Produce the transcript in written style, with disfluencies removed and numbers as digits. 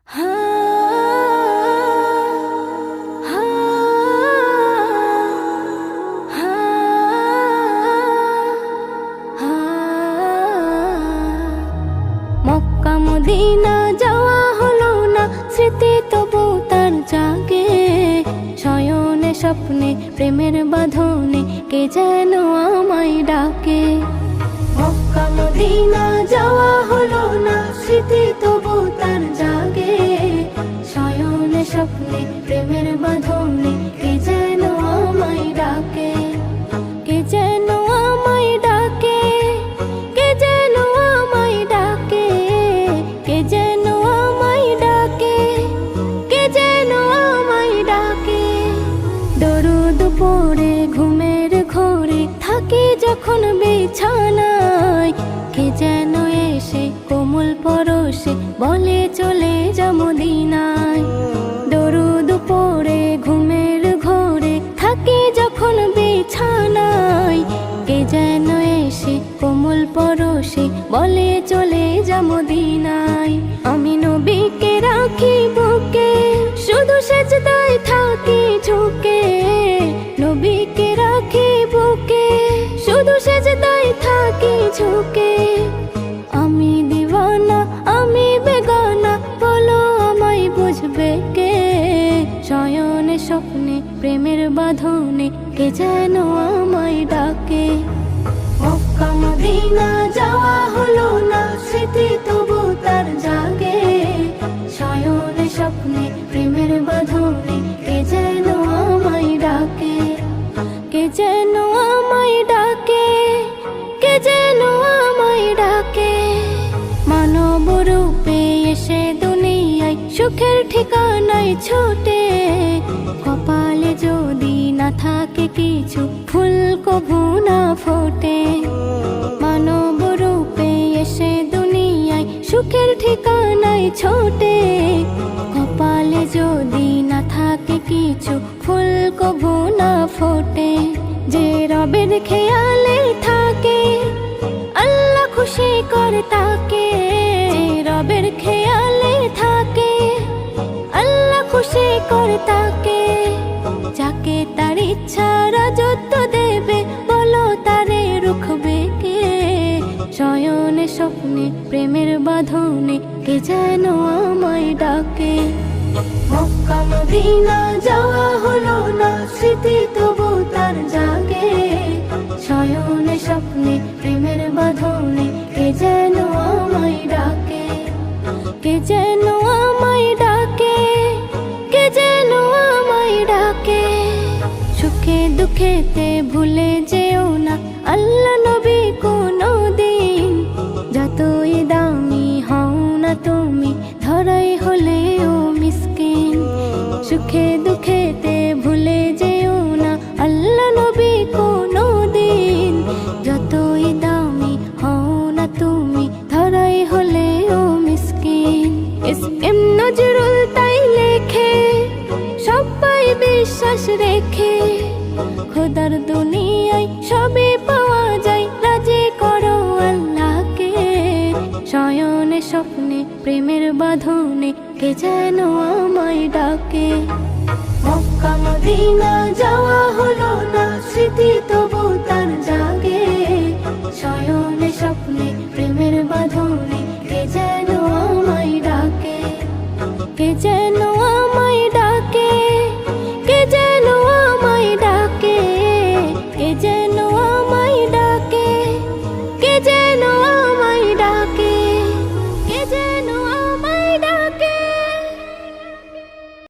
Mecca Medina যাওয়া হলো না, স্মৃতি তবু তার জাগে। শয়নে স্বপ্নে প্রেমের বাঁধনে কে যেন আমায় ডাকে। মক্কা মদিনা যাওয়া হলো না, স্মৃতি তবু তার জাগে। শয়নে স্বপ্নে প্রেমের বাঁধনে কে যেন আমায় ডাকে। কে যেন আমায় ডাকে, কে যেন আমায় ডাকে, কে যেন আমায় ডাকে, কে যেন আমায় ডাকে। দরুদ পড়ে ঘুমের ঘোরে থাকি যখন বিছানায়, কে যেন এসে কোমল পরশে বলে চলে যা মদিনায়। দরুদ পড়ে ঘুমের ঘোরে থাকি যখন বিছানায়, কে যেন এসে কোমল পরশে বলে চলে যা মদিনায়। আমি নবীকে রাখি বুকে, শুধু সেজদায় থাকি ঝুঁকে। নবীকে রাখি বুকে, শুধু সেজদায় থাকি ঝুঁকে। আমি দিওয়ানা, আমি বেগানা, বলো আমায় বুঝবে কে? শয়নে স্বপ্নে প্রেমের বাঁধনে কে যেন আমায় ডাকে। মক্কা মদিনা যাওয়া হলো না, স্মৃতি তবু তার জাগে। শয়নে স্বপ্নে প্রেমের বাঁধনে কে যেন আমায় ডাকে। কে যেন আমায় ডাকে, কে যেন আমায় ডাকে। মানব রূপে এসে দুনিয়ায় সুখের ঠিকানায় ছোটে। কপালে যদি না থাকে কিছু, ফুল কভু না ফোটে। মানব রূপে এসে দুনিয়ায় সুখের ঠিকানায় ছোটে। কপালে যদি না থাকে কিছু, ফুল কভু না ফোটে। যে রবের খেয়ালে থাকে, আল্লাহ খুশি করে তাকে। যে রবের খেয়ালে থাকে, আল্লাহ খুশি করে তাকে। যাকে তার ইচ্ছা রাজত্ব দেবে, বলো তারে রুখবে কে? শয়নে স্বপ্নে প্রেমের বাঁধনে কে যেন আমায় ডাকে। মক্কা মদিনা যাওয়া হলো না, স্মৃতি তবু তার জাগে। শয়নে স্বপ্নে প্রেমের বাঁধনে কে যেন আমায় ডাকে। কে যেন আমায় ডাকে, কে যেন আমায় ডাকে। সুখে দুঃখেতে ভুলে যেও না আল্লাহ নবী কোনদিন। যতই দামি হও না তুমি, ধরাই হলেও মিসকিন। সুখে দুঃখেতে ভুলে যেও না আল্লাহ নবী কোনদিন। যতই দামি হও না তুমি, ধরাই হলেও মিসকিন। এসএম নজরুল তাই লেখে, সবাই বিশ্বাস রেখে। খোদার দুনিয়ায় সবই পাওয়া যায়, রাজি করো আল্লাহকে। শয়নে স্বপ্নে প্রেমের বাঁধনে কে যেন আমায় ডাকে। মক্কা মদিনা যাওয়া হলো না, স্মৃতি তবু তার জাগে। শয়নে স্বপ্নে প্রেমের বাঁধনে কে যেন আমায় ডাকে। কে যেন